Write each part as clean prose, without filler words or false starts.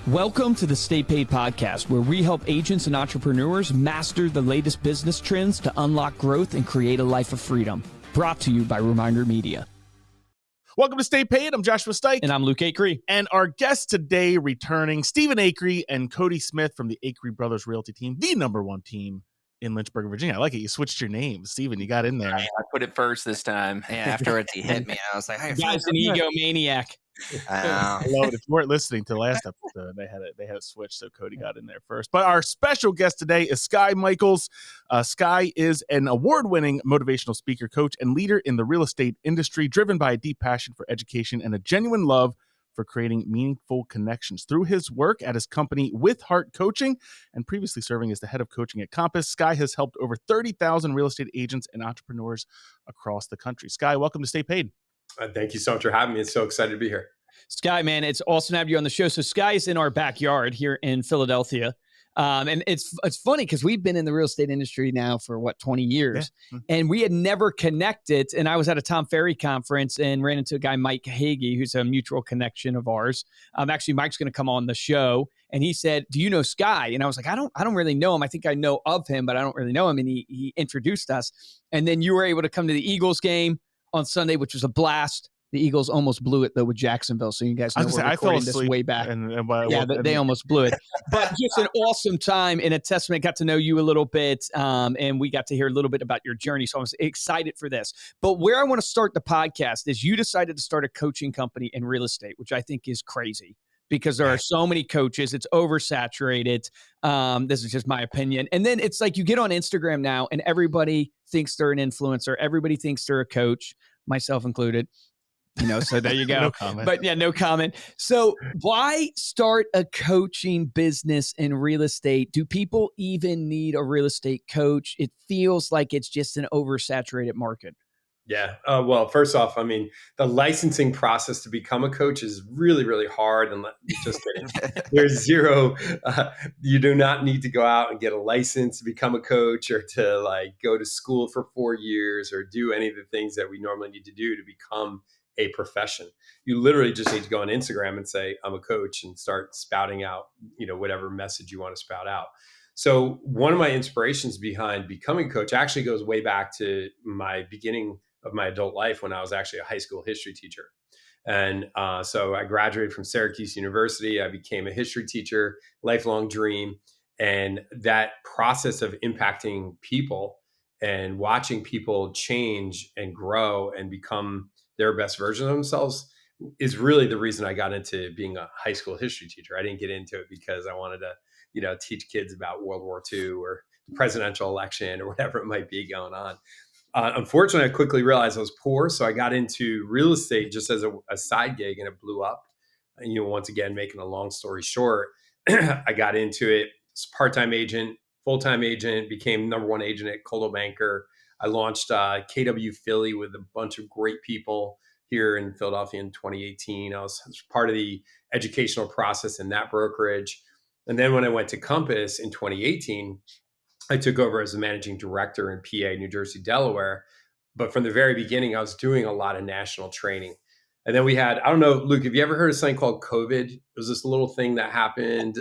Welcome to the Stay Paid podcast, where we help agents and entrepreneurs master the latest business trends to unlock growth and create a life of freedom. Brought to you by Reminder Media. Welcome to Stay Paid. I'm Joshua Stike. And I'm Luke Acree. And our guests today returning, Stephen Acree and Cody Smith from the Acree Brothers Realty Team, the number one team in Lynchburg, Virginia. I like it. You switched your name. Stephen, you got in there. I put it first this time. And afterwards, he hit me. And I was like, hey, guy's an egomaniac. I love it. If you weren't listening to the last episode, they had it switched, so Cody got in there first. But our special guest today is Skye Michiels. Skye is an award-winning motivational speaker, coach, and leader in the real estate industry, driven by a deep passion for education and a genuine love for creating meaningful connections. Through his work at his company With Heart Coaching and previously serving as the head of coaching at Compass, Skye has helped over 30,000 real estate agents and entrepreneurs across the country. Skye, welcome to Stay Paid. Thank you so much for having me. It's so excited to be here. Skye, man, it's awesome to have you on the show. So Skye is in our backyard here in Philadelphia. And it's funny because we've been in the real estate industry now for 20 years, and we had never connected. And I was at a Tom Ferry conference and ran into a guy, Mike Hagee, who's a mutual connection of ours. Actually, Mike's going to come on the show, and he said, "Do you know Skye?" And I was like, I don't really know him. I think I know of him, but I don't really know him. And he introduced us. And then you were able to come to the Eagles game on Sunday, which was a blast. The Eagles almost blew it, though, with Jacksonville. So you guys know we're recording this way back. They almost blew it. But just an awesome time and a testament. Got to know you a little bit, and we got to hear a little bit about your journey. So I was excited for this. But where I want to start the podcast is you decided to start a coaching company in real estate, which I think is crazy because there are so many coaches. It's oversaturated. This is just my opinion. And then it's like you get on Instagram now, and everybody thinks they're an influencer. Everybody thinks they're a coach, myself included. So there you go. No comment. But yeah, no comment. So why start a coaching business in real estate? Do people even need a real estate coach? It feels like it's just an oversaturated market. Yeah. Well, first off, I mean, the licensing process to become a coach is really, really hard. And just kidding. There's zero, you do not need to go out and get a license to become a coach or to go to school for 4 years or do any of the things that we normally need to do to become a profession. You literally just need to go on Instagram and say, I'm a coach, and start spouting out, whatever message you want to spout out. So one of my inspirations behind becoming a coach actually goes way back to my beginning of my adult life when I was actually a high school history teacher. And so I graduated from Syracuse University. I became a history teacher, lifelong dream. And that process of impacting people and watching people change and grow and become their best version of themselves is really the reason I got into being a high school history teacher. I didn't get into it because I wanted to, teach kids about World War II or the presidential election or whatever it might be going on. Unfortunately, I quickly realized I was poor. So I got into real estate just as a side gig, and it blew up. And, once again, making a long story short, I got into it as part-time agent, full-time agent, became number one agent at Coldwell Banker. I launched KW Philly with a bunch of great people here in Philadelphia in 2018. I was part of the educational process in that brokerage. And then when I went to Compass in 2018, I took over as the managing director in PA, New Jersey, Delaware. But from the very beginning, I was doing a lot of national training. And then we had, I don't know, Luke, have you ever heard of something called COVID? It was this little thing that happened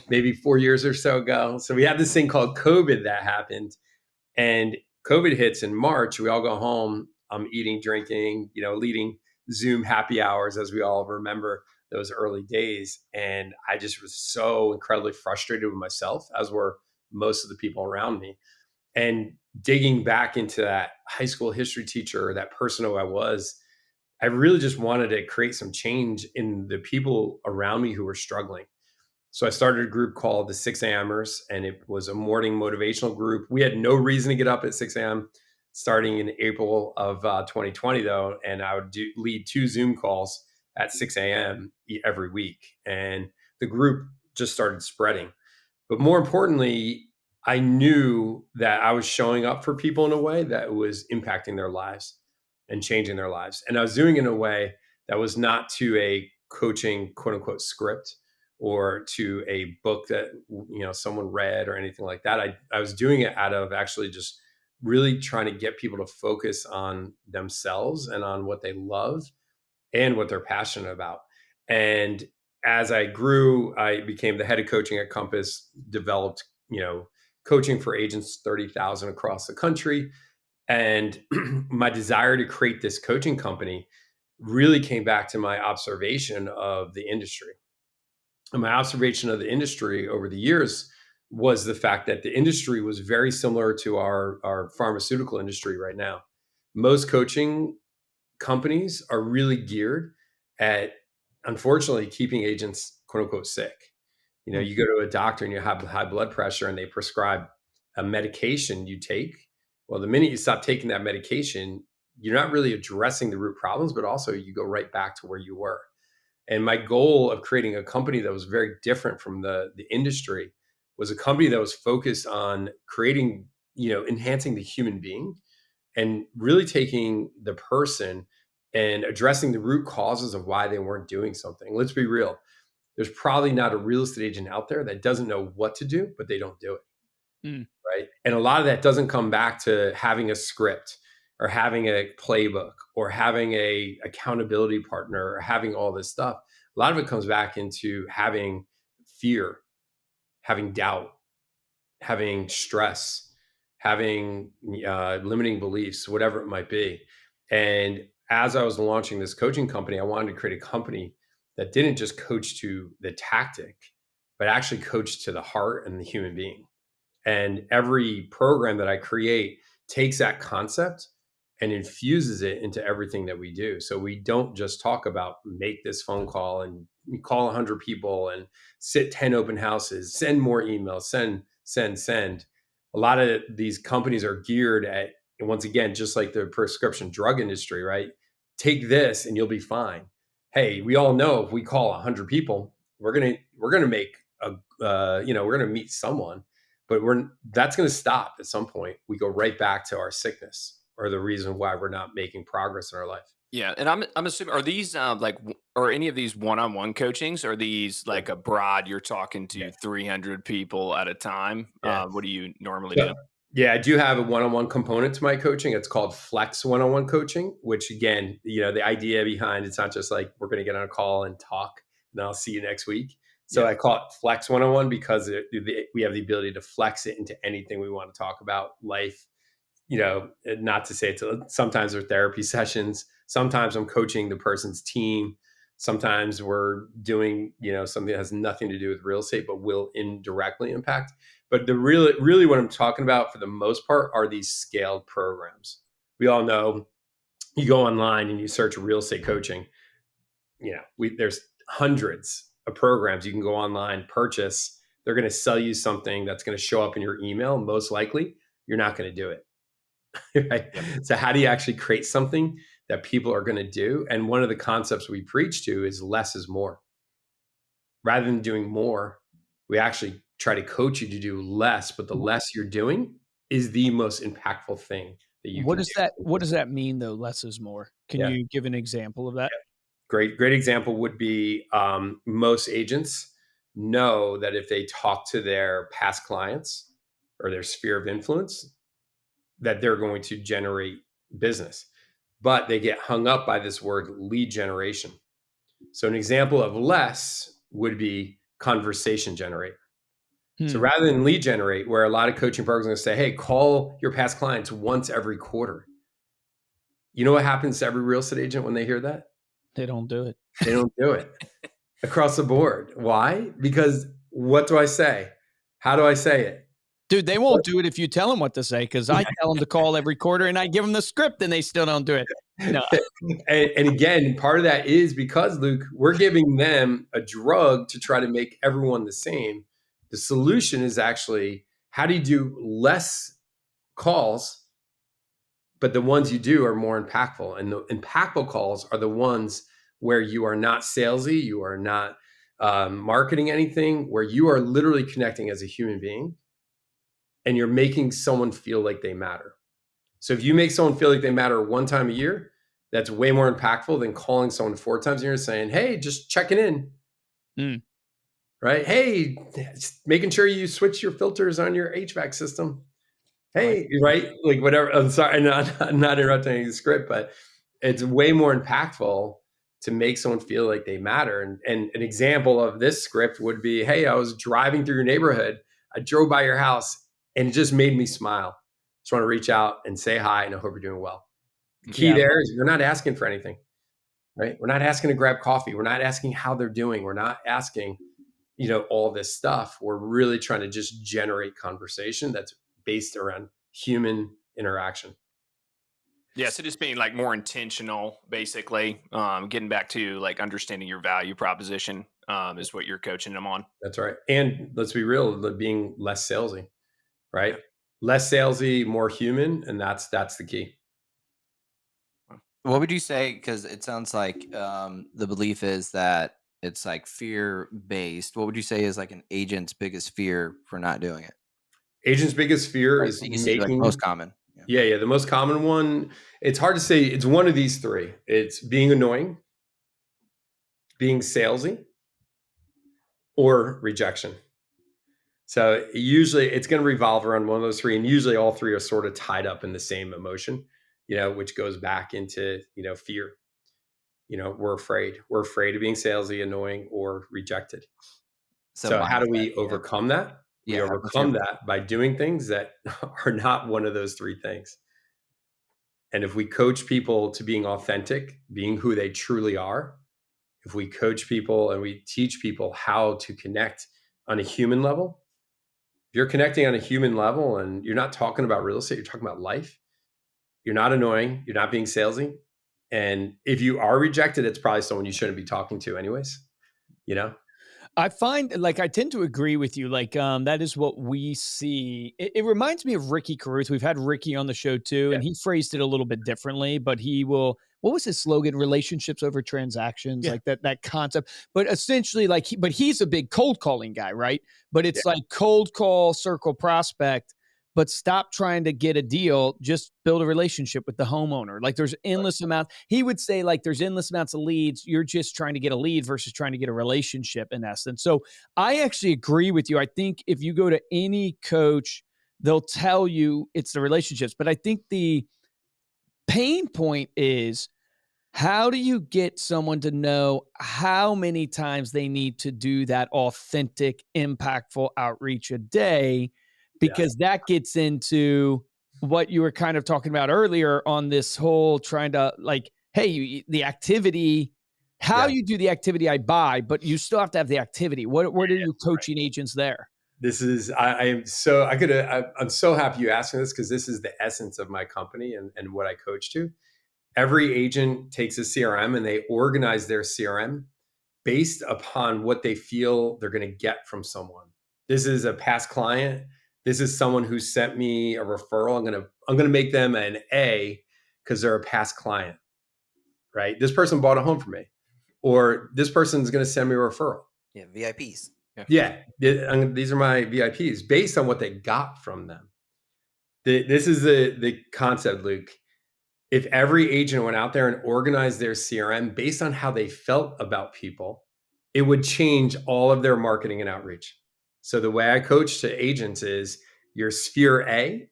maybe 4 years or so ago. So we had this thing called COVID that happened. And COVID hits in March. We all go home. I'm eating, drinking, leading Zoom happy hours, as we all remember those early days. And I just was so incredibly frustrated with myself, as were most of the people around me. And digging back into that high school history teacher, that person who I was, I really just wanted to create some change in the people around me who were struggling. So I started a group called the 6 a.m.ers, and it was a morning motivational group. We had no reason to get up at 6 a.m. starting in April of 2020, though. And I would lead 2 Zoom calls at 6 a.m. every week. And the group just started spreading. But more importantly, I knew that I was showing up for people in a way that was impacting their lives and changing their lives. And I was doing it in a way that was not to a coaching, quote unquote, script, or to a book that someone read or anything like that. I was doing it out of actually just really trying to get people to focus on themselves and on what they love and what they're passionate about. And as I grew, I became the head of coaching at Compass, developed, coaching for agents 30,000 across the country. And my desire to create this coaching company really came back to my observation of the industry. And my observation of the industry over the years was the fact that the industry was very similar to our pharmaceutical industry right now. Most coaching companies are really geared at, unfortunately, keeping agents, quote unquote, sick. You go to a doctor and you have high blood pressure and they prescribe a medication you take. Well, the minute you stop taking that medication, you're not really addressing the root problems, but also you go right back to where you were. And my goal of creating a company that was very different from the industry was a company that was focused on creating, enhancing the human being and really taking the person and addressing the root causes of why they weren't doing something. Let's be real. There's probably not a real estate agent out there that doesn't know what to do, but they don't do it. Right. And a lot of that doesn't come back to having a script or having a playbook or having a accountability partner or having all this stuff. A lot of it comes back into having fear, having doubt, having stress, having limiting beliefs, whatever it might be. And as I was launching this coaching company, I wanted to create a company that didn't just coach to the tactic, but actually coach to the heart and the human being. And every program that I create takes that concept and infuses it into everything that we do. So we don't just talk about make this phone call and call 100 people and sit 10 open houses, send more emails, send. A lot of these companies are geared at, and once again, just like the prescription drug industry, right? Take this and you'll be fine. Hey, we all know if we call 100 people, we're gonna make we're gonna meet someone, but that's gonna stop at some point. We go right back to our sickness or the reason why we're not making progress in our life. Yeah, and I'm assuming, are these are any of these one-on-one coachings? Or are these like a broad? You're talking to 300 people at a time. Yeah. What do you normally So, do? yeah, I do have a one-on-one component to my coaching. It's called Flex one-on-one coaching, which again, the idea behind it's not just like we're going to get on a call and talk and I'll see you next week. So I call it Flex one-on-one because we have the ability to flex it into anything we want to talk about, life. Not to say sometimes they're therapy sessions. Sometimes I'm coaching the person's team. Sometimes we're doing, something that has nothing to do with real estate, but will indirectly impact. But really what I'm talking about for the most part are these scaled programs. We all know you go online and you search real estate coaching. There's hundreds of programs you can go online, purchase. They're going to sell you something that's going to show up in your email. Most likely, you're not going to do it. Right? Yep. So how do you actually create something that people are going to do? And one of the concepts we preach to is less is more. Rather than doing more, we actually try to coach you to do less, but the less you're doing is the most impactful thing that you What can does do. what does that mean though? Less is more. Can you give an example of that? Great example would be most agents know that if they talk to their past clients or their sphere of influence, that they're going to generate business, but they get hung up by this word lead generation. So an example of less would be conversation generator. So rather than lead generate, where a lot of coaching programs are going to say, hey, call your past clients once every quarter. You know what happens to every real estate agent when they hear that? They don't do it. They don't do it across the board. Why? Because what do I say? How do I say it? Dude, they won't do it if you tell them what to say, because I tell them to call every quarter and I give them the script and they still don't do it. No. And again, part of that is because, Luke, we're giving them a drug to try to make everyone the same. The solution is actually, how do you do less calls, but the ones you do are more impactful? And the impactful calls are the ones where you are not salesy, you are not marketing anything, where you are literally connecting as a human being and you're making someone feel like they matter. So if you make someone feel like they matter one time a year, that's way more impactful than calling someone 4 times a year saying, hey, just checking in. Right? Hey, just making sure you switch your filters on your HVAC system. Hey, right? Like whatever. I'm sorry, I'm not interrupting the script, but it's way more impactful to make someone feel like they matter. And an example of this script would be, hey, I was driving through your neighborhood. I drove by your house and it just made me smile. Just want to reach out and say hi and I hope you're doing well. The key there is we're not asking for anything, right? We're not asking to grab coffee. We're not asking how they're doing. We're not asking, all this stuff. We're really trying to just generate conversation that's based around human interaction. Yeah, so just being like more intentional, basically, getting back to like understanding your value proposition is what you're coaching them on. That's right. And let's be real, being less salesy, right? Less salesy, more human, and that's the key. What would you say? Because it sounds like the belief is that it's like fear based. What would you say is like an agent's biggest fear for not doing it? Agent's biggest fear Like, is you see, like making most common. Yeah, the most common one. It's hard to say. It's one of these three. It's being annoying, being salesy, or rejection. So usually it's going to revolve around one of those three, and usually all three are sort of tied up in the same emotion, which goes back into fear. We're afraid. We're afraid of being salesy, annoying, or rejected. So how do we overcome that? We overcome that by doing things that are not one of those three things. And if we coach people to being authentic, being who they truly are, if we coach people and we teach people how to connect on a human level, if you're connecting on a human level and you're not talking about real estate, you're talking about life, you're not annoying, you're not being salesy. And if you are rejected, it's probably someone you shouldn't be talking to anyways, I find I tend to agree with you. That is what we see. It reminds me of Ricky Caruth. We've had Ricky on the show too, and he phrased it a little bit differently, but what was his slogan? Relationships over transactions, like that concept. But essentially but he's a big cold calling guy, right? But it's like cold call, circle prospect, but stop trying to get a deal. Just build a relationship with the homeowner. Like there's endless amounts. He would say there's endless amounts of leads. You're just trying to get a lead versus trying to get a relationship in essence. So I actually agree with you. I think if you go to any coach, they'll tell you it's the relationships. But I think the pain point is, how do you get someone to know how many times they need to do that authentic, impactful outreach a day? Because that gets into what you were kind of talking about earlier on this whole trying to the activity, how you do the activity I buy, but you still have to have the activity. What are you coaching agents there? This is, I'm so happy you asked me this, because this is the essence of my company and what I coach to. Every agent takes a CRM and they organize their CRM based upon what they feel they're going to get from someone. This is a past client. This is someone who sent me a referral. I'm going to make them an A because they're a past client, right? This person bought a home from me, or this person is going to send me a referral. Yeah, VIPs. Yeah, these are my VIPs based on what they got from them. This is the concept, Luke. If every agent went out there and organized their CRM based on how they felt about people, it would change all of their marketing and outreach. So the way I coach to agents is, your sphere A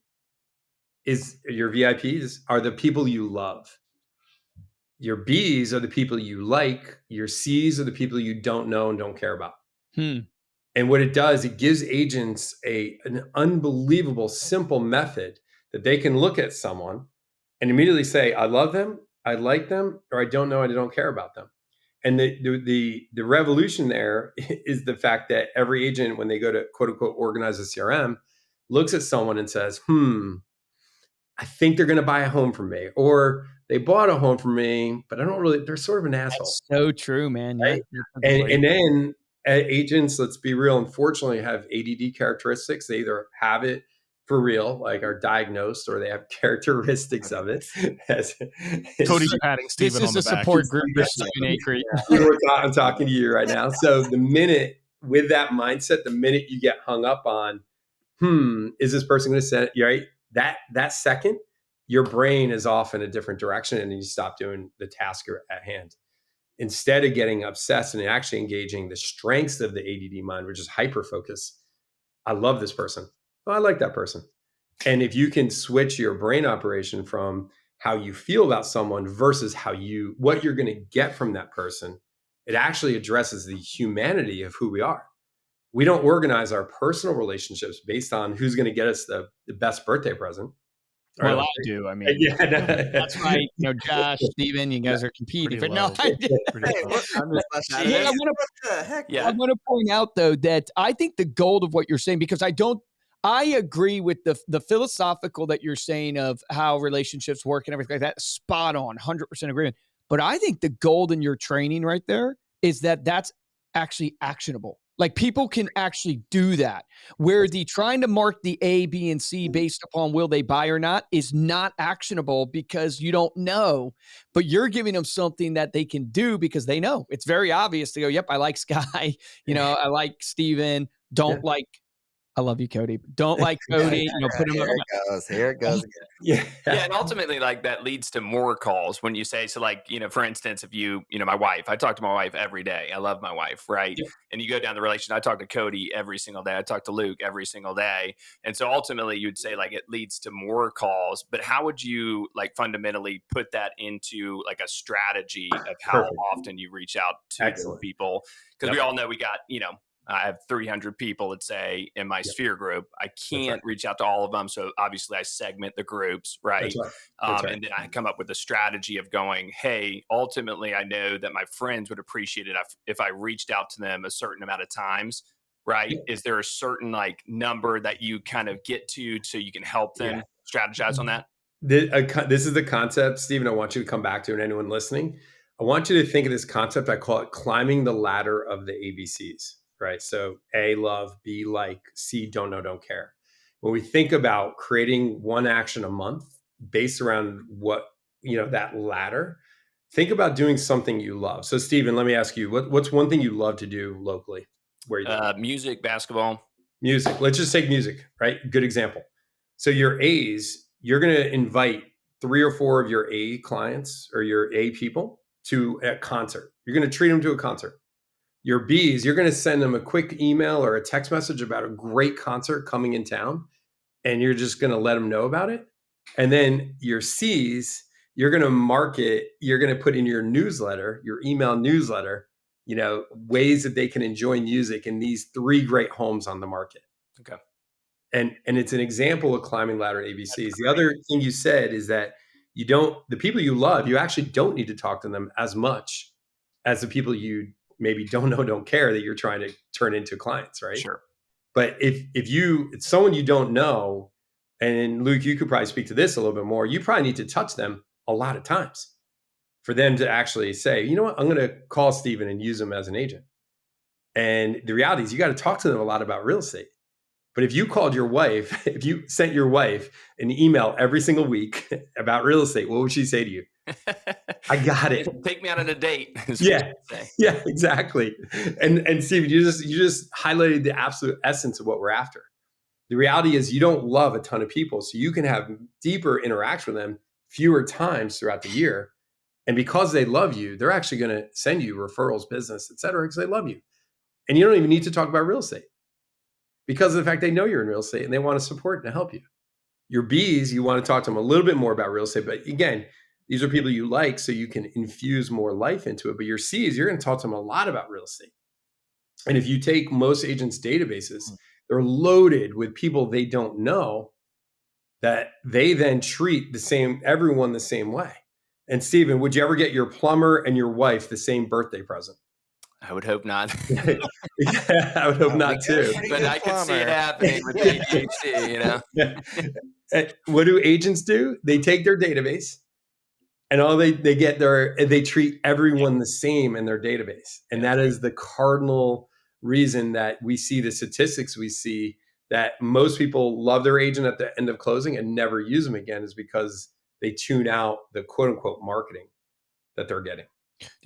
is your VIPs are the people you love. Your Bs are the people you like. Your Cs are the people you don't know and don't care about. And what it does, it gives agents an unbelievable simple method that they can look at someone and immediately say, I love them, I like them, or I don't know, and I don't care about them. And the revolution there is the fact that every agent, when they go to quote unquote organize a CRM, looks at someone and says, I think they're going to buy a home from me, or they bought a home from me, but I don't really, they're sort of an asshole. That's so true, man. Right? Yeah. And then agents, let's be real, unfortunately have ADD characteristics. They either have it for real, like are diagnosed, or they have characteristics of it. Cody's patting Steven on the back. This is a support group for Steven Acree. I'm talking to you right now. So the minute, with that mindset, the minute you get hung up on, is this person going to send it? Right? That second, your brain is off in a different direction and you stop doing the task at hand. Instead of getting obsessed and actually engaging the strengths of the ADD mind, which is hyper focus. I love this person. Oh, I like that person. And if you can switch your brain operation from, how you feel about someone versus what you're going to get from that person. It actually addresses the humanity of who we are. We don't organize our personal relationships based on who's going to get us the best birthday present. Well, I do. I mean, Yeah, that's why, Josh, Steven, you guys are competing. But no, I did. Hey, look, I'm just left out of Hey, this. what the heck? I want to point out, though, that I think the gold of what you're saying, because I agree with the philosophical that you're saying of how relationships work and everything like that. Spot on, 100% agreement. But I think the gold in your training right there is that that's actually actionable. Like people can actually do that. Where the trying to mark the A, B, and C based upon will they buy or not is not actionable because you don't know. But you're giving them something that they can do because they know. It's very obvious to go, yep, I like Skye. I like Steven. Don't like, I love you, Cody. Don't like Cody. Put him up. Here it goes again. yeah. And ultimately, like, that leads to more calls when you say, so, like, for instance, if my wife, I talk to my wife every day. I love my wife, right? Yeah. And you go down the relation, I talk to Cody every single day. I talk to Luke every single day. And so ultimately you'd say, like, it leads to more calls, but how would you, like, fundamentally put that into, like, a strategy of how Perfect. often you reach out to Excellent. people? Because we all know we got, I have 300 people, let's say, in my sphere group. I can't reach out to all of them. So obviously I segment the groups, right? That's right. And then I come up with a strategy of going, hey, ultimately I know that my friends would appreciate it if I reached out to them a certain amount of times, right? Yeah. Is there a certain, like, number that you kind of get to so you can help them strategize on that? This is the concept, Stephen, I want you to come back to, and anyone listening. I want you to think of this concept. I call it climbing the ladder of the ABCs, right? So A, love; B, like; C, don't know, don't care. When we think about creating one action a month based around that ladder, think about doing something you love. So Stephen, let me ask you, what's one thing you love to do locally? Where you live? Music, basketball. Music. Let's just take music, right? Good example. So your A's, you're going to invite 3 or 4 of your A clients or your A people to a concert. You're going to treat them to a concert. Your B's, you're going to send them a quick email or a text message about a great concert coming in town, and you're just going to let them know about it. And then your C's, you're going to market, you're going to put in your newsletter, your email newsletter, ways that they can enjoy music in these 3 great homes on the market. Okay. And it's an example of climbing ladder ABCs. The other thing you said is that the people you love, you actually don't need to talk to them as much as the people you maybe don't know, don't care, that you're trying to turn into clients, right? Sure. But if it's someone you don't know, and Luke, you could probably speak to this a little bit more, you probably need to touch them a lot of times for them to actually say, you know what, I'm going to call Steven and use him as an agent. And the reality is you got to talk to them a lot about real estate. But if you called your wife, if you sent your wife an email every single week about real estate, what would she say to you? I got it. Take me out on a date. Yeah, exactly. And Steven, you just highlighted the absolute essence of what we're after. The reality is you don't love a ton of people, so you can have deeper interaction with them fewer times throughout the year. And because they love you, they're actually going to send you referrals, business, et cetera, because they love you. And you don't even need to talk about real estate because of the fact they know you're in real estate and they want to support and help you. Your B's, you want to talk to them a little bit more about real estate. But again, these are people you like, so you can infuse more life into it. But your C's, you're going to talk to them a lot about real estate. And if you take most agents' databases, they're loaded with people they don't know that they then treat everyone the same way. And Steven, would you ever get your plumber and your wife the same birthday present? I would hope not. Yeah, I would hope not too. But I could see it happening with ADHD, What do agents do? They take their database and all they get they treat everyone the same in their database. And that is the cardinal reason that we see the statistics we see that most people love their agent at the end of closing and never use them again, is because they tune out the quote unquote marketing that they're getting.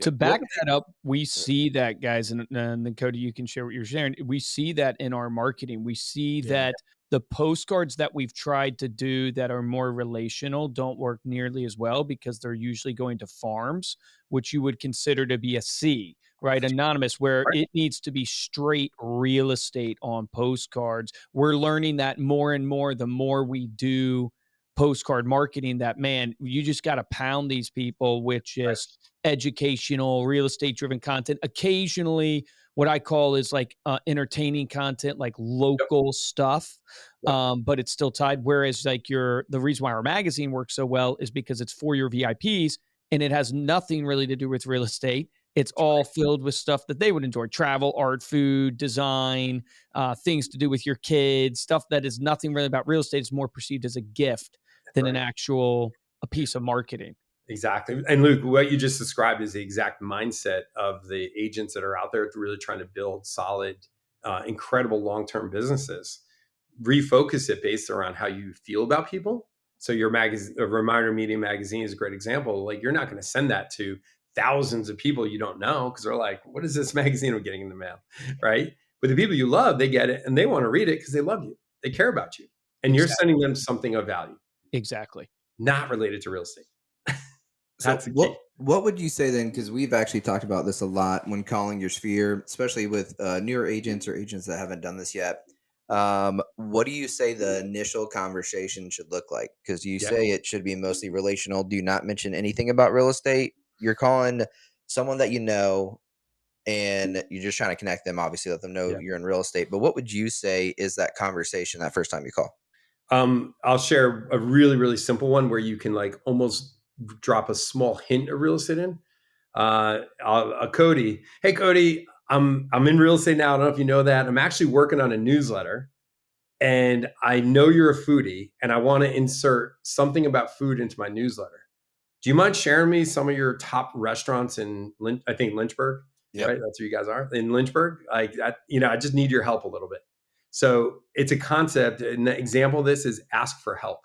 To back that up, we see that, guys, and then Cody, you can share what you're sharing. We see that in our marketing. We see that the postcards that we've tried to do that are more relational don't work nearly as well because they're usually going to farms, which you would consider to be a C, right? Anonymous, where it needs to be straight real estate on postcards. We're learning that more and more the more we do postcard marketing that, man, you just got to pound these people with just educational, real estate driven content. Occasionally, what I call is like entertaining content, like local stuff. But it's still tied. Whereas like the reason why our magazine works so well is because it's for your VIPs and it has nothing really to do with real estate. It's all filled with stuff that they would enjoy: travel, art, food, design, things to do with your kids, stuff that is nothing really about real estate. It's more perceived as a gift than a piece of marketing. Exactly. And Luke, what you just described is the exact mindset of the agents that are out there really trying to build solid, incredible long-term businesses. Refocus it based around how you feel about people. So your magazine, Reminder Media magazine is a great example. Like, you're not going to send that to thousands of people you don't know, because they're like, what is this magazine I'm getting in the mail? Right. But the people you love, they get it and they want to read it because they love you. They care about you. And you're sending them something of value. Exactly. Not related to real estate. That's what would you say then? Because we've actually talked about this a lot when calling your sphere, especially with newer agents or agents that haven't done this yet. What do you say the initial conversation should look like? Because you say it should be mostly relational. Do not mention anything about real estate. You're calling someone that you know, and you're just trying to connect them. Obviously, let them know you're in real estate. But what would you say is that conversation that first time you call? I'll share a really, really simple one where you can like almost drop a small hint of real estate in. Cody, hey Cody, I'm in real estate now. I don't know if you know that. I'm actually working on a newsletter, and I know you're a foodie, and I want to insert something about food into my newsletter. Do you mind sharing me some of your top restaurants in Lynchburg? Yep. Right, that's where you guys are, in Lynchburg. I just need your help a little bit. So it's a concept. An example of this is ask for help.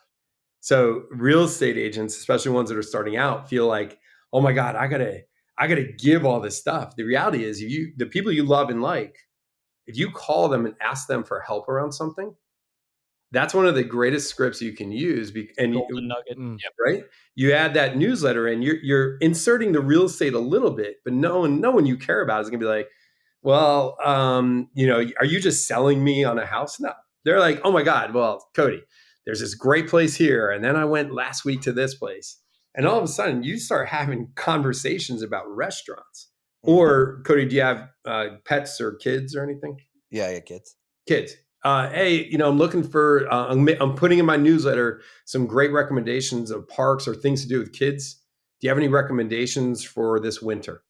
So real estate agents, especially ones that are starting out, feel like, oh my God, I gotta give all this stuff. The reality is, the people you love and like, if you call them and ask them for help around something, that's one of the greatest scripts you can use. Golden nugget. Right? You add that newsletter and you're inserting the real estate a little bit, but no one you care about is gonna be like, well, are you just selling me on a house? No. They're like, oh my God, well, Cody, there's this great place here. And then I went last week to this place. And all of a sudden you start having conversations about restaurants. Or Cody, do you have pets or kids or anything? Yeah, I got kids. Kids. Hey, I'm looking for, I'm putting in my newsletter some great recommendations of parks or things to do with kids. Do you have any recommendations for this winter?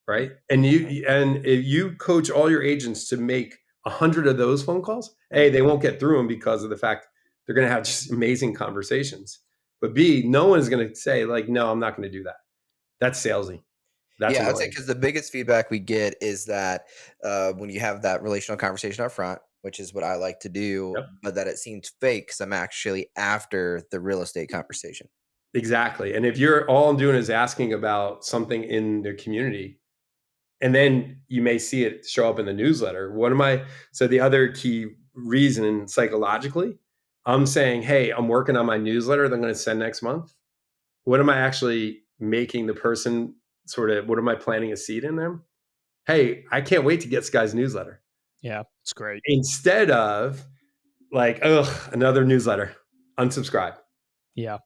Right. And if you coach all your agents to make 100 of those phone calls, A, they won't get through them because of the fact they're going to have just amazing conversations. But B, no one's going to say like, no, I'm not going to do that. That's salesy. That's I'd say, because the biggest feedback we get is that when you have that relational conversation up front, which is what I like to do, but that it seems fake because I'm actually after the real estate conversation. Exactly. And if you're all I'm doing is asking about something in the community, and then you may see it show up in the newsletter. So the other key reason psychologically, I'm saying, hey, I'm working on my newsletter that I'm going to send next month. What am I actually making the person what am I planting a seed in them? Hey, I can't wait to get Skye's newsletter. Yeah, it's great. Instead of like, another newsletter, unsubscribe. Yeah.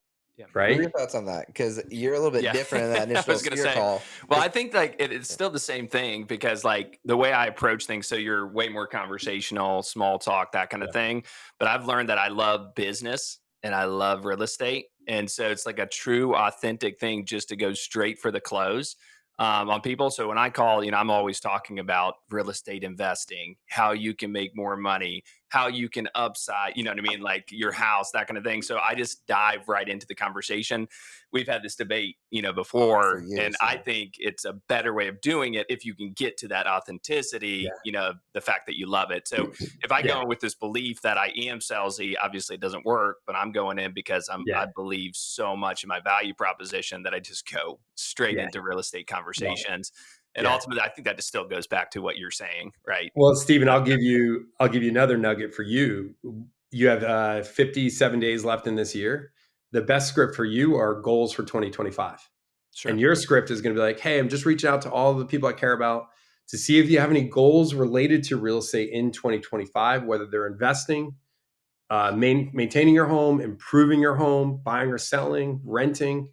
Right. What are your thoughts on that? Because you're a little bit different in that initial call. Well, I think like it's still the same thing, because like the way I approach things, so you're way more conversational, small talk, that kind of thing. But I've learned that I love business and I love real estate. And so it's like a true, authentic thing just to go straight for the close on people. So when I call, I'm always talking about real estate investing, how you can make more money, how you can upside, you know what I mean? Like your house, that kind of thing. So I just dive right into the conversation. We've had this debate, before, and I think it's a better way of doing it if you can get to that authenticity, the fact that you love it. So if I go in with this belief that I am salesy, obviously it doesn't work, but I'm going in because I believe so much in my value proposition that I just go straight into real estate conversations. And ultimately, I think that just still goes back to what you're saying, right? Well, Stephen, I'll give you another nugget for you. You have 57 days left in this year. The best script for you are goals for 2025. Sure. And your script is going to be like, hey, I'm just reaching out to all the people I care about to see if you have any goals related to real estate in 2025, whether they're investing, maintaining your home, improving your home, buying or selling, renting.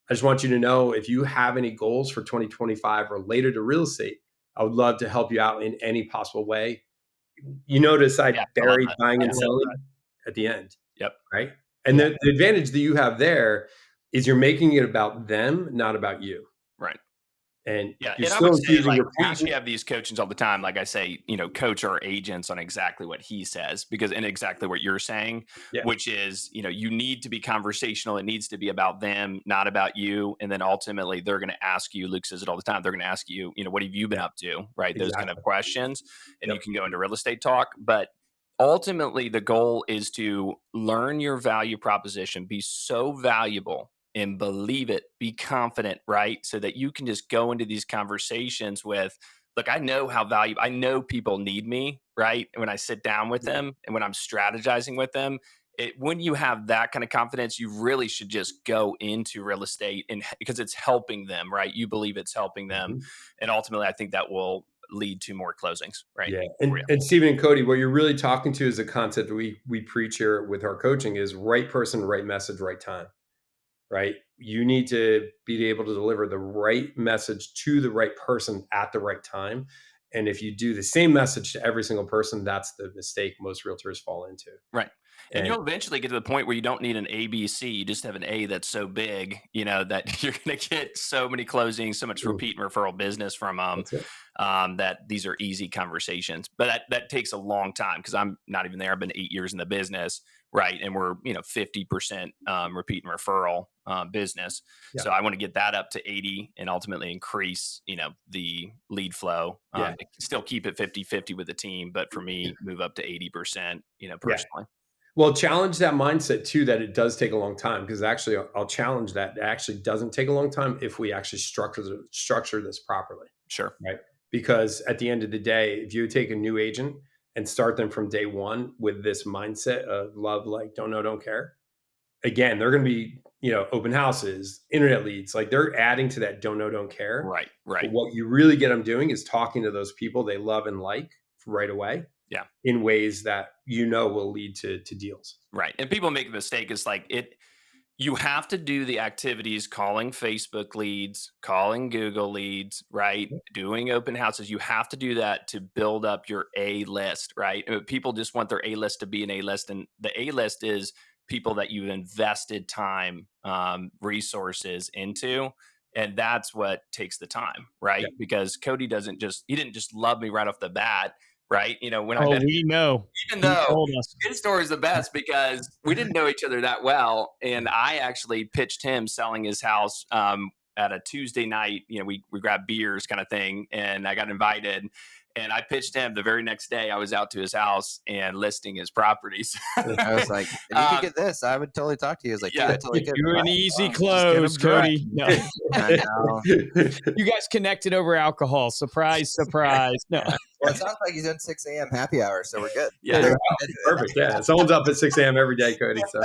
I just want you to know if you have any goals for 2025 related to real estate, I would love to help you out in any possible way. You notice I buried buying and selling at the end. Yep. Right. And the advantage that you have there is you're making it about them, not about you. Right. And yeah, you're and I still would say, infusing like, your passion. we have these coachings all the time. Like I say, coach our agents on exactly what he says, and exactly what you're saying, which is, you need to be conversational. It needs to be about them, not about you. And then ultimately they're going to ask you, Luke says it all the time, they're going to ask you, what have you been up to? Right. Exactly. Those kind of questions. And you can go into real estate talk, but ultimately the goal is to learn your value proposition, be so valuable and believe it, be confident, right? So that you can just go into these conversations with, look, I know how valuable, I know people need me, right? And when I sit down with them and when I'm strategizing with them, when you have that kind of confidence, you really should just go into real estate, and because it's helping them, right? You believe it's helping them. And ultimately, I think that will lead to more closings, right? Yeah. And Stephen and Cody, what you're really talking to is a concept we preach here with our coaching is right person, right message, right time. Right? You need to be able to deliver the right message to the right person at the right time. And if you do the same message to every single person, that's the mistake most realtors fall into. Right. And you'll eventually get to the point where you don't need an ABC. You just have an A that's so big, that you're going to get so many closings, so much repeat and referral business from them, that these are easy conversations. But that takes a long time, because I'm not even there. I've been 8 years in the business, right? And we're 50% repeat and referral business. Yeah. So I want to get that up to 80 and ultimately increase the lead flow. Still keep it 50-50 with the team, but for me, move up to 80%. Personally. Well, challenge that mindset too, that it does take a long time, because actually I'll challenge that. It actually doesn't take a long time if we actually structure this properly. Sure. Right. Because at the end of the day, if you take a new agent and start them from day one with this mindset of love, like, don't know, don't care, again, they're going to be, open houses, internet leads, like they're adding to that don't know, don't care. Right. But what you really get them doing is talking to those people they love and like right away. Yeah. In ways that will lead to deals. Right. And people make a mistake. It's like you have to do the activities, calling Facebook leads, calling Google leads, right? Doing open houses. You have to do that to build up your A list, right? People just want their A list to be an A list. And the A list is people that you've invested time, resources into. And that's what takes the time, right? Yeah. Because Cody he didn't just love me right off the bat. Right. When I met him, even though his story is the best, because we didn't know each other that well. And I actually pitched him selling his house at a Tuesday night. We grabbed beers kind of thing, and I got invited. And I pitched him the very next day. I was out to his house and listing his properties. I was like, if you could get this, I would totally talk to you. I was like, yeah, totally good. You're an easy close, Cody. No. I know. You guys connected over alcohol. Surprise, surprise. No. Well, it sounds like he's in 6 a.m. happy hour, so we're good. Yeah, perfect. Yeah, someone's up at 6 a.m. every day, Cody. So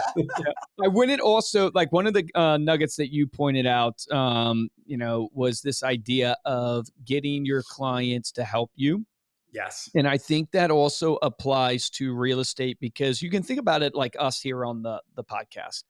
I wouldn't also, like, one of the nuggets that you pointed out, was this idea of getting your clients to help you. Yes. And I think that also applies to real estate, because you can think about it like us here on the podcast,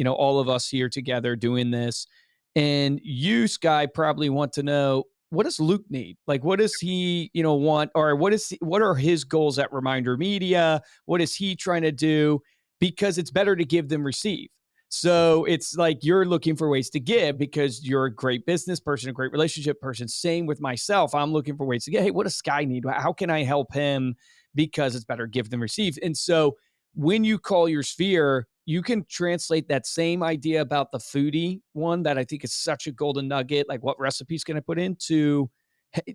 all of us here together doing this. And you, Skye, probably want to know, what does Luke need? Like, what does he, want? Or what are his goals at Reminder Media? What is he trying to do? Because it's better to give than receive. So it's like you're looking for ways to give because you're a great business person, a great relationship person. Same with myself. I'm looking for ways to get, hey, what does Skye need? How can I help him? Because it's better give than receive. And so when you call your sphere, you can translate that same idea about the foodie one that I think is such a golden nugget. Like, what recipes can I put into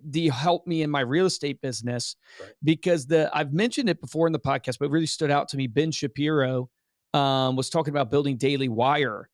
the help me in my real estate business? Right. Because I've mentioned it before in the podcast, but it really stood out to me. Ben Shapiro was talking about building Daily Wire.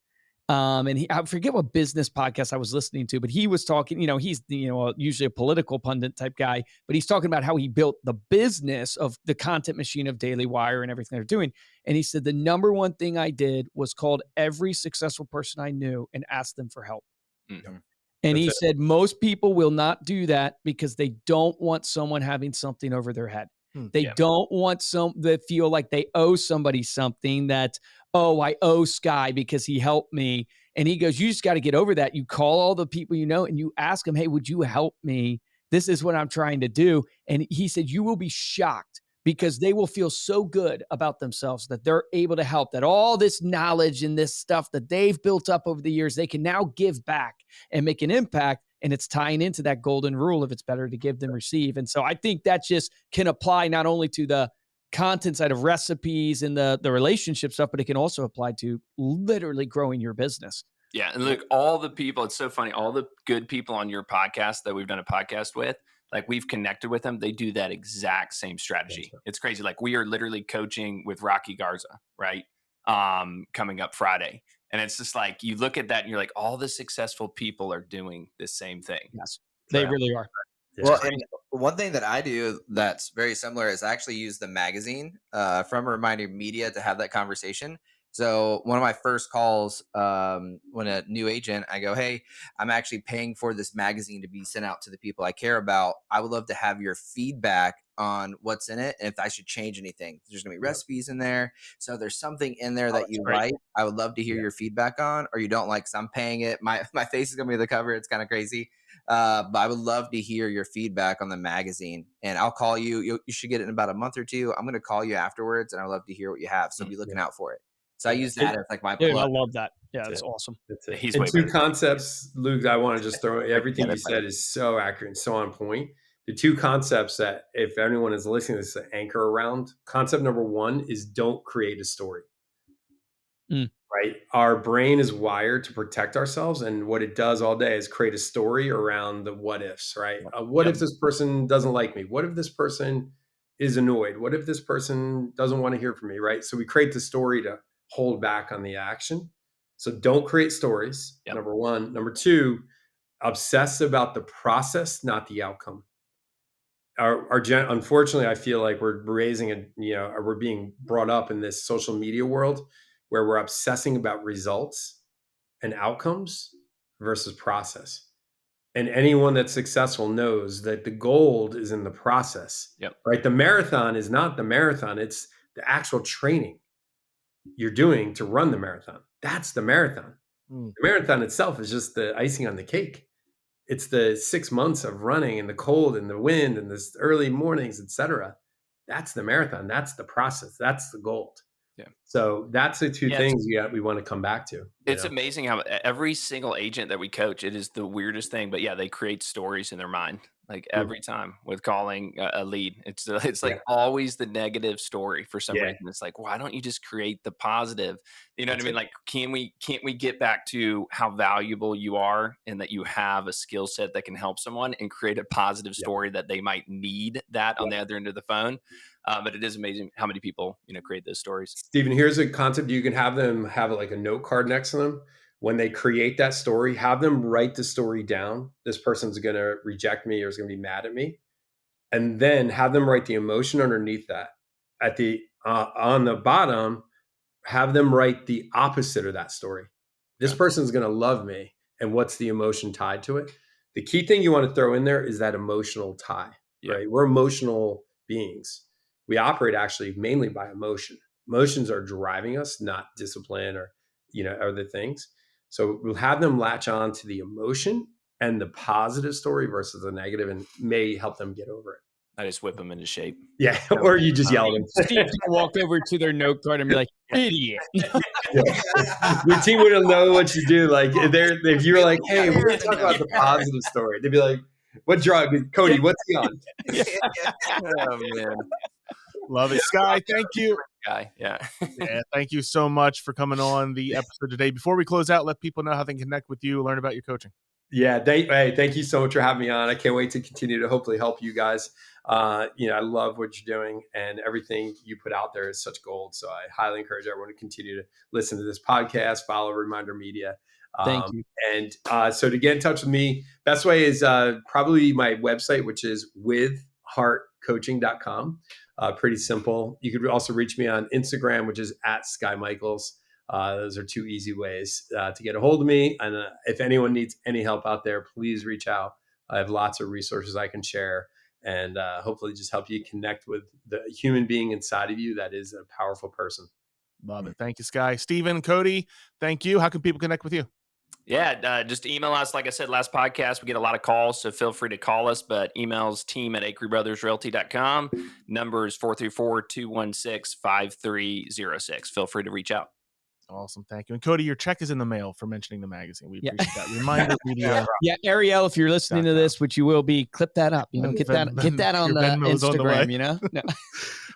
And I forget what business podcast I was listening to, but he was talking, he's, usually a political pundit type guy, but he's talking about how he built the business of the content machine of Daily Wire and everything they're doing. And he said, the number one thing I did was called every successful person I knew and asked them for help. Mm-hmm. And he said, most people will not do that because they don't want someone having something over their head. They don't want to feel like they owe somebody something that, oh, I owe Skye because he helped me. And he goes, you just got to get over that. You call all the people you know and you ask them, hey, would you help me? This is what I'm trying to do. And he said, you will be shocked because they will feel so good about themselves that they're able to help, that all this knowledge and this stuff that they've built up over the years, they can now give back and make an impact. And it's tying into that golden rule of it's better to give than receive. And so I think that just can apply not only to the content side of recipes and the relationship stuff, but it can also apply to literally growing your business. Yeah. And look, all the people, it's so funny, all the good people on your podcast that we've done a podcast with, like we've connected with them, they do that exact same strategy. It's crazy. Like we are literally coaching with Rocky Garza, right? Coming up Friday. And it's just like, you look at that and you're like, all the successful people are doing the same thing. Yes, they really are. Well, and one thing that I do that's very similar is I actually use the magazine from Reminder Media to have that conversation. So one of my first calls when a new agent, I go, hey, I'm actually paying for this magazine to be sent out to the people I care about. I would love to have your feedback on what's in it and if I should change anything. There's going to be recipes in there. So if there's something in there that you like, I would love to hear your feedback on, or you don't like, so I'm paying it. My face is going to be the cover. It's kind of crazy. But I would love to hear your feedback on the magazine, and I'll call you. You should get it in about a month or two. I'm going to call you afterwards, and I'd love to hear what you have. So be looking out for it. So I use that as like my plug. I love that. Yeah, that's awesome. He's and two concepts, Luke, I want to just throw everything you said is so accurate and so on point. The two concepts that if anyone is listening to this anchor around, concept number one is don't create a story. Right? Our brain is wired to protect ourselves. And what it does all day is create a story around the what ifs, right? What if this person doesn't like me? What if this person is annoyed? What if this person doesn't want to hear from me, right? So we create the story to hold back on the action. So don't create stories, number one. Number two, obsess about the process, not the outcome. Unfortunately, I feel like we're we're being brought up in this social media world where we're obsessing about results and outcomes versus process. And anyone that's successful knows that the gold is in the process, right? The marathon is not the marathon. It's the actual training you're doing to run the marathon. That's the marathon. The marathon itself is just the icing on the cake. It's the 6 months of running in the cold and the wind and the early mornings, etc. That's the marathon. That's the process. That's the gold. Yeah. So that's the two things we want to come back to. It's amazing how every single agent that we coach, it is the weirdest thing, but they create stories in their mind. Like every time with calling a lead, it's like always the negative story for some reason. It's like, why don't you just create the positive? You know what I mean? Like, can't we get back to how valuable you are and that you have a skill set that can help someone and create a positive story that they might need that on the other end of the phone? But it is amazing how many people, create those stories. Stephen, here's a concept. You can have them have like a note card next to them. When they create that story, have them write the story down. This person's going to reject me or is going to be mad at me. And then have them write the emotion underneath that. At the on the bottom, have them write the opposite of that story. This person's going to love me. And what's the emotion tied to it? The key thing you want to throw in there is that emotional tie, right? We're emotional beings. We operate actually mainly by emotion. Emotions are driving us, not discipline or, other things. So we'll have them latch on to the emotion and the positive story versus the negative, and may help them get over it. I just whip them into shape. Yeah. Or you just yell at them. Steve can walk over to their note card and be like, idiot. Your team wouldn't know what you do. Like if you were like, hey, we're going to talk about the positive story. They'd be like, what drug? Cody, what's he on? Oh, man. Love it. Skye, thank you. Yeah, thank you so much for coming on the episode today. Before we close out, let people know how they can connect with you, learn about your coaching. Yeah, thank you so much for having me on. I can't wait to continue to hopefully help you guys. I love what you're doing, and everything you put out there is such gold. So I highly encourage everyone to continue to listen to this podcast, follow Reminder Media. Thank you. And so to get in touch with me, best way is probably my website, which is withheartcoaching.com. Pretty simple. You could also reach me on Instagram, which is @Skye Michiels. Those are two easy ways to get a hold of me. And if anyone needs any help out there, please reach out. I have lots of resources I can share. and hopefully just help you connect with the human being inside of you that is a powerful person. Love it. Thank you, Skye. Steven, Cody, thank you. How can people connect with you? Yeah, just email us. Like I said, last podcast, we get a lot of calls, so feel free to call us, but emails team@acreebrothersrealty.com. Number is 434-216-5306. Feel free to reach out. Awesome. Thank you. And Cody, your check is in the mail for mentioning the magazine. We appreciate that. Reminder media. Yeah, Ariel, if you're listening to this, which you will be, clip that up. You know, get that on the Instagram, you know? No.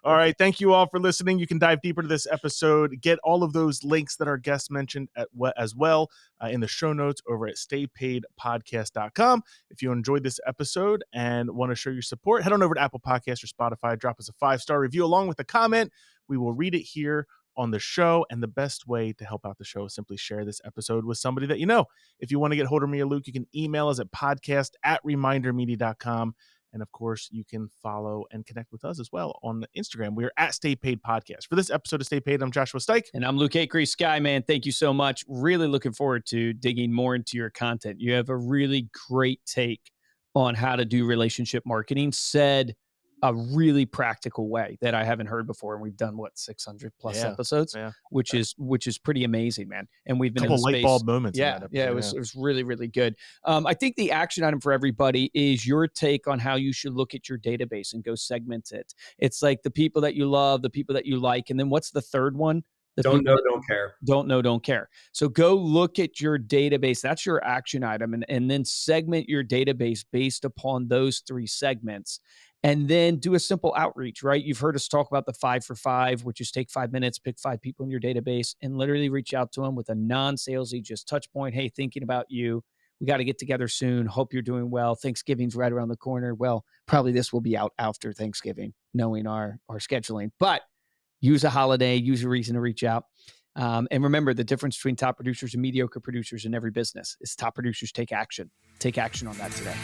All right. Thank you all for listening. You can dive deeper to this episode. Get all of those links that our guests mentioned as well in the show notes over at staypaidpodcast.com. If you enjoyed this episode and want to show your support, head on over to Apple Podcasts or Spotify. Drop us a 5-star review along with a comment. We will read it here on the show, and the best way to help out the show is simply share this episode with somebody that you know. If you want to get hold of me or Luke, you can email us at podcast@remindermedia.com. And of course, you can follow and connect with us as well on Instagram. We are at Stay Paid Podcast. For this episode of Stay Paid, I'm Joshua Stike. And I'm Luke Acree. Skye, man, thank you so much. Really looking forward to digging more into your content. You have a really great take on how to do relationship marketing, said a really practical way that I haven't heard before. And we've done 600 plus episodes, which is pretty amazing, man. And we've been in the space. Light bulb moments. Yeah. It was really, really good. I think the action item for everybody is your take on how you should look at your database and go segment it. It's like the people that you love, the people that you like. And then what's the third one? Don't know, don't care. Don't know, don't care. So go look at your database. That's your action item. And then segment your database based upon those 3 segments. And then do a simple outreach, right? You've heard us talk about the 5 for 5, which is take 5 minutes, pick 5 people in your database and literally reach out to them with a non-salesy, just touch point. Hey, thinking about you. We got to get together soon. Hope you're doing well. Thanksgiving's right around the corner. Well, probably this will be out after Thanksgiving, knowing our scheduling. But use a holiday, use a reason to reach out. And remember, the difference between top producers and mediocre producers in every business is top producers take action. Take action on that today.